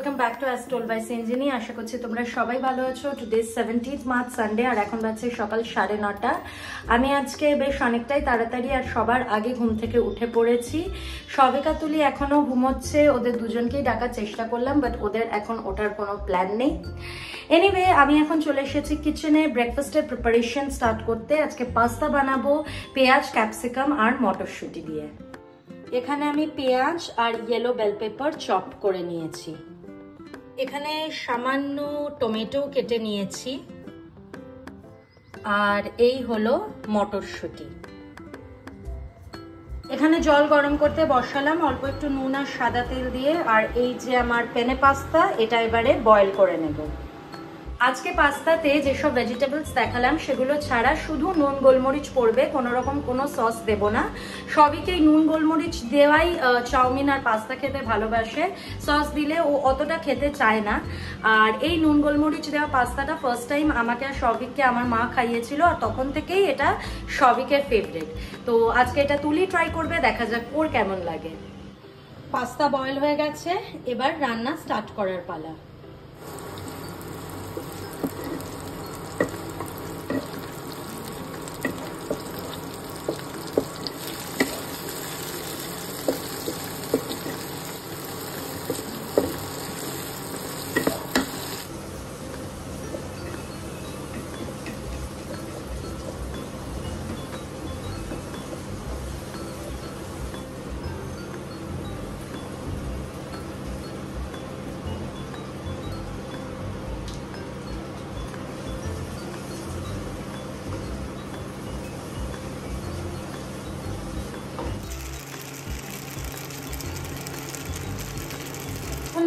Welcome back to as told by Sinjini. আশা করছি তোমরা সবাই ভালো আছো। টুডে 17th মার্চ সানডে আর এখন বাজছে সকাল 9:30। আমি আজকে বেশ অনেকটাই তাড়াতাড়ি আর সবার আগে ঘুম থেকে উঠে পড়েছি। সবিকা তুলি এখনো ঘুমোচ্ছে, ওদের দুজনকেই ডাকার চেষ্টা করলাম, বাট ওদের এখন ওঠার কোনো প্ল্যান নেই। এনিওয়ে আমি এখন চলে এসেছি কিচেনে ব্রেকফাস্টের প্রিপারেশন স্টার্ট করতে। আজকে পাস্তা বানাবো পেঁয়াজ, ক্যাপসিকাম আর মটরশুঁটি দিয়ে। এখানে আমি পেঁয়াজ আর ইয়েলো বেল পেপার চপ করে নিয়েছি। এখানে সামান্য টমেটো কেটে নিয়েছি আর এই হলো মটরশুঁটি। এখানে জল গরম করতে বসালাম অল্প একটু নুন আর সাদা তেল দিয়ে। আর এই যে আমার পেনে পাস্তা, এটা এবারে বয়েল করে নেব। আজকে পাস্তাতে যেসব ভেজিটেবলস দেখালাম সেগুলো ছাড়া শুধু নুন গোলমরিচ পড়বে, কোনো রকম কোনো সস দেব না। সবইকেই নুন গোলমরিচ দেওয়াই চাউমিন আর পাস্তা খেতে ভালোবাসে, সস দিলে ও অতটা খেতে চায় না। আর এই নুন গোলমরিচ দেওয়া পাস্তাটা ফার্স্ট টাইম আমাকে আর সবিককে আমার মা খাইয়েছিল, আর তখন থেকেই এটা সবিকের ফেভারিট। তো আজকে এটা তুলি ট্রাই করবে, দেখা যাক ওর কেমন লাগে। পাস্তা বয়েল হয়ে গেছে, এবার রান্না স্টার্ট করার পালা।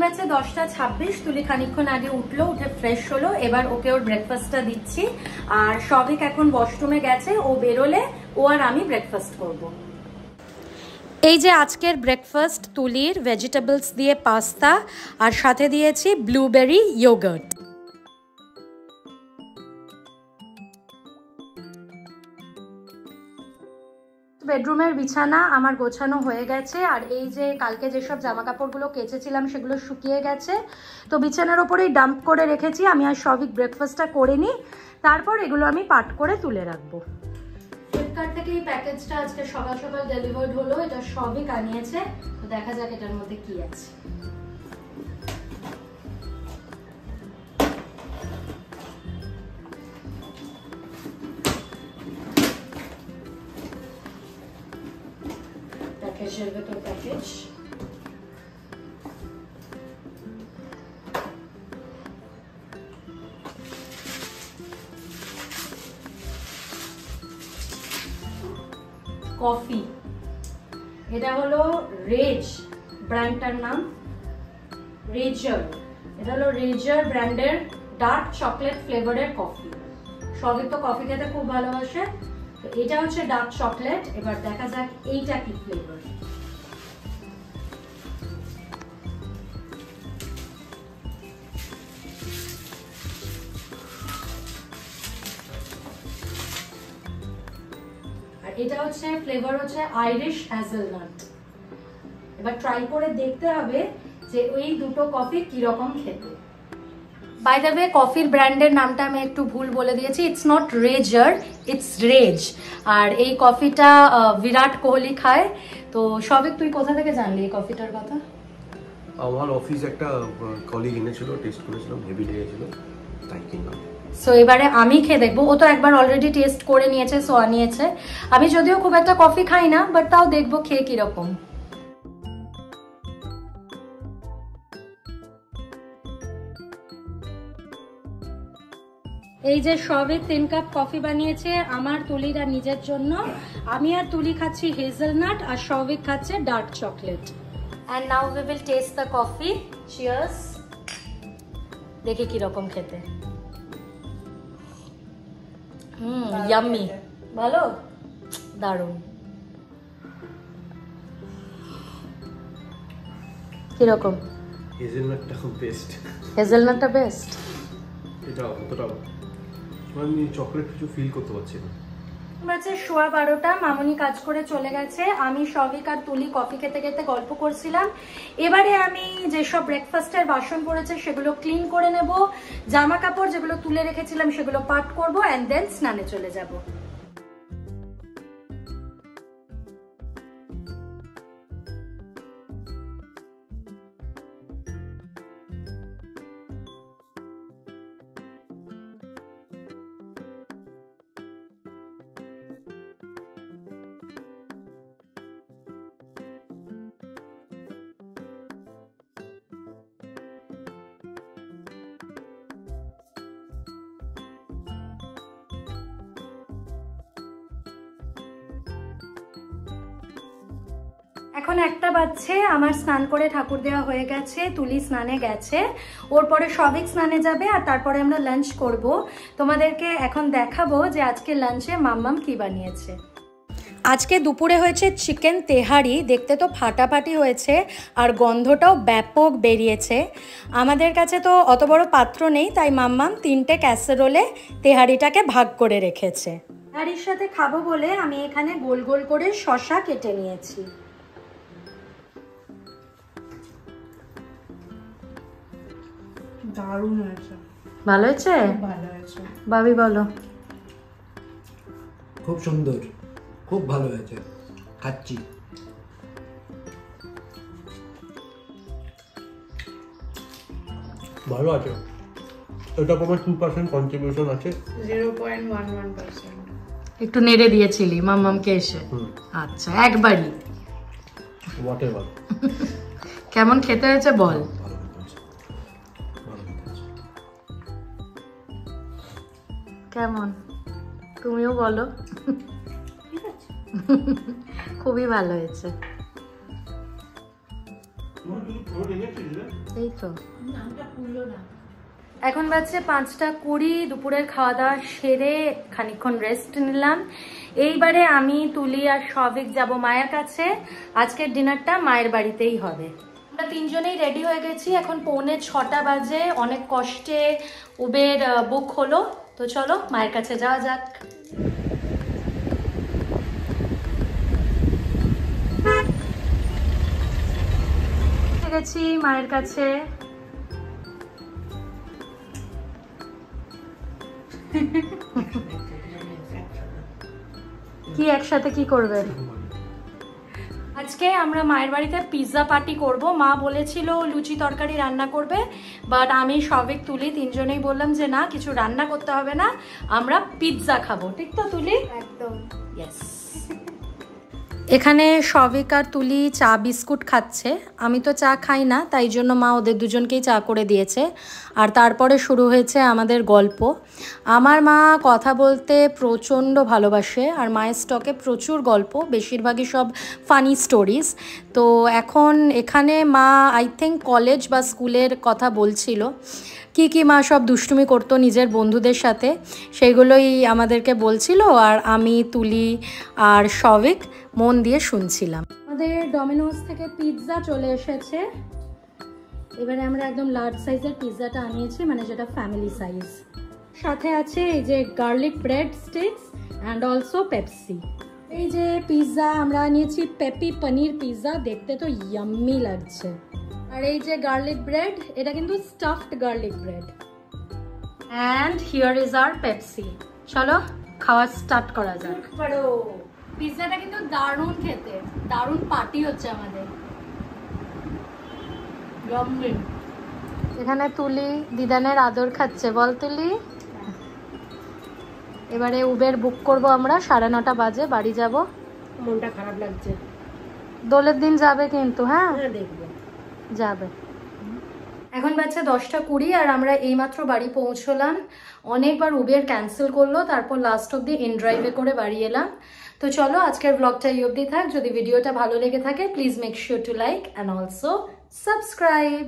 বাজে 10:26। তুলি খানিকক্ষণ আগে উঠলো, উঠে ফ্রেশ হলো। এবার ওকে ওর ব্রেকফাস্টটা দিচ্ছি। আর সবিক এখন ওয়াশরুমে গেছে, ও বেরোলে ও আর আমি ব্রেকফাস্ট করব। এই যে আজকের ব্রেকফাস্ট, তুলির ভেজিটেবলস দিয়ে পাস্তা আর সাথে দিয়েছি ব্লুবেরি ইয়োগার্ট। বেডরুমের বিছানা আমার গোছানো হয়ে গেছে। আর এই যে কালকে যেসব জামা কাপড়গুলো কেচেছিলাম সেগুলো শুকিয়ে গেছে, তো বিছানার ওপরেই ডাম্প করে রেখেছি। আমি আর সবিক ব্রেকফাস্টটা করে নিই, তারপর এগুলো আমি পাট করে তুলে রাখবো। ফ্লিপকার্ট থেকে এই প্যাকেজটা আজকে সকাল সকাল ডেলিভার্ড হলো। এটা সবিক আনিয়েছে, তো দেখা যাক এটার মধ্যে কি আছে। প্যাকেজের ভেতর প্যাকেজ, কফি। এটা হলো রেজ ব্র্যান্ডটার নাম, রেজার। এটা হলো রেজার ব্র্যান্ডের ডার্ক চকলেট ফ্লেভারের কফি। সবই তো কফি খেতে খুব ভালোবাসে, তো এটা হচ্ছে ডার্ক চকলেট। এবার দেখা যাক এইটা কি ফ্লেভার। এটা হচ্ছে ফ্লেভার হচ্ছে আইরিশ হ্যাজেলনাট। এবার ট্রাই করে দেখতে হবে যে ওই দুটো কফি কিরকম খেতে। বাই দ্য ওয়ে, কফির ব্র্যান্ডের নামটা আমি একটু ভুল বলে দিয়েছি। It's not razor, it's raze. আর এই কফিটা বিরাট কোহলি খায়। তো সবিক, তুই কোথা থেকে জানলি এই কফিটার কথা? আমার অফিস একটা কলিগ এনেছিল, টেস্ট করেছিলাম, হেভি লেগেছিল, তাই কিনলাম। সো এবারে আমি খেয়ে দেখবো। ও তো একবার অলরেডি টেস্ট করে নিয়েছে, সো আনিয়েছে। আমি যদিও খুব একটা কফি খাই না, বাট তাও দেখবো খেয়ে কিরকম। এই যে সবে 3 কাপ কফি বানিয়েছে আমার, তুলির আর নিজের জন্য। আমি আর তুলি খাচ্ছি হেজেলনাট, আর সবিক খাচ্ছে dark chocolate. And now we will test the coffee. Cheers. দেখি কিরকম খেতে। ইয়াম্মি, ভালো, দারুণ। কিরকম? হেজেলনাটটা খুব বেস্ট। হেজেলনাটটা বেস্ট। এটা অতটা আমি চকলেট কিছু ফিল করতে পারছি না। বাজে 12:15, মামনি কাজ করে চলে গেছে। আমি সবিক আর তুলি কফি খেতে খেতে গল্প করছিলাম। এবারে আমি যেসব ব্রেকফাস্টের বাসন পড়েছে সেগুলো ক্লিন করে নেব, জামা কাপড় যেগুলো তুলে রেখেছিলাম সেগুলো পাট করব, এন্ড দেন স্নানে চলে যাব। এখন 1টা বাজছে, আমার স্নান করে ঠাকুর দেওয়া হয়ে গেছে, তুলি স্নানে গেছে, ওর পরে সবিক স্নানে যাবে, আর তারপরে আমরা লাঞ্চ করব। তোমাদেরকে এখন দেখাবো যে আজকে লাঞ্চে মাম্মাম কি বানিয়েছে। আজকে দুপুরে হয়েছে চিকেন তেহারি, দেখতে তো ফাটাফাটি হয়েছে আর গন্ধটাও ব্যাপক বেরিয়েছে। আমাদের কাছে তো অত বড় পাত্র নেই, তাই মাম্মাম 3টে ক্যাসারোলে তেহারিটাকে ভাগ করে রেখেছে। তেহারির সাথে খাবো বলে আমি এখানে গোল গোল করে শসা কেটে নিয়েছি। দারুণ হয়েছে। ভালো হয়েছে? ভালো হয়েছে। ভাবি বলো। খুব সুন্দর, খুব ভালো হয়েছে, খাচ্ছি। ভালো আছে। এটা তোমার 2% কন্ট্রিবিউশন আছে। 0.11%। একটু নেড়ে দিয়েছিলি মাম্মামকে এসে? আচ্ছা, একবারই। হোয়াটএভার। কেমন খেতে হয়েছে বল। কেমন তুমিও বলো। খুবই ভালো হয়েছে। এই তো এখন বাজছে 5:20, দুপুরের খাওয়া দাওয়া সেরে খানিকক্ষণ রেস্ট নিলাম। এইবারে আমি তুলি আর সবিক যাব মায়ের কাছে। আজকের ডিনারটা মায়ের বাড়িতেই হবে। আমরা 3জনেই রেডি হয়ে গেছি, এখন 6:45 বাজে। অনেক কষ্টে উবের বুক হলো, তো চলো মায়ের কাছে যাওয়া যাক। গেছি মায়ের কাছে। কি একসাথে কি করবে? আজকে আমরা মায়ের বাড়িতে পিৎজা পার্টি করব। মা বলেছিল লুচি তরকারি রান্না করবে, বাট আমি সবিক তুলি 3জনেই বললাম যে না, কিছু রান্না করতে হবে না, আমরা পিৎজা খাবো। ঠিক তো তুলি? একদম। ইয়েস। এখানে সবিক আর তুলি চা বিস্কুট খাচ্ছে। আমি তো চা খাই না, তাই জন্য মা ওদের দুজনকেই চা করে দিয়েছে। আর তারপরে শুরু হয়েছে আমাদের গল্প। আমার মা কথা বলতে প্রচণ্ড ভালোবাসে, আর মায়ের স্টকে প্রচুর গল্প, বেশিরভাগই সব ফানি স্টোরিজ। তো এখন এখানে মা আই থিঙ্ক কলেজ বা স্কুলের কথা বলছিল। কি মা সব দুষ্টুমি করতো নিজের বন্ধুদের সাথে, সেইগুলোই আমাদেরকে বলছিল, আর আমি তুলি আর সবিক মন দিয়ে শুনছিলাম। আমাদের ডমিনোজ থেকে পিৎজা চলে এসেছে। এবারে আমরা একদম লার্জ সাইজের পিৎজাটা আনিয়েছি, মানে যেটা ফ্যামিলি সাইজ। সাথে আছে এই যে garlic bread sticks and also Pepsi. এই যে পিৎজা আমরা নিয়েছি পেপি পনির পিৎজা, দেখতে তো ইয়াম্মি লাগছে। আর এই যে গার্লিক ব্রেড, এটা কিন্তু stuffed garlic bread. And here is our Pepsi. চলো খাওয়া স্টার্ট করা যাক। পিৎজাটা কিন্তু দারুণ খেতে, দারুণ পার্টি হচ্ছে আমাদের। এখানে তুলি দিদানের আদর খাচ্ছে। বল তুলি। এবারে উবের বুক করব আমরা, 9:30 বাজে বাড়ি যাব। মনটা খারাপ লাগছে। দোলের দিন যাবে কিন্তু? হ্যাঁ দেখবো যাবে। এখন বাজছে 10:20 আর আমরা এইমাত্র বাড়ি পৌঁছলাম। অনেকবার উবের ক্যান্সেল করলো, তারপর লাস্ট অব্দি ইন ড্রাইভে করে বাড়ি এলাম। তো চলো আজকের ব্লগটা এই অবধি থাক। যদি ভিডিওটা ভালো লেগে থাকে please make sure to like and also subscribe.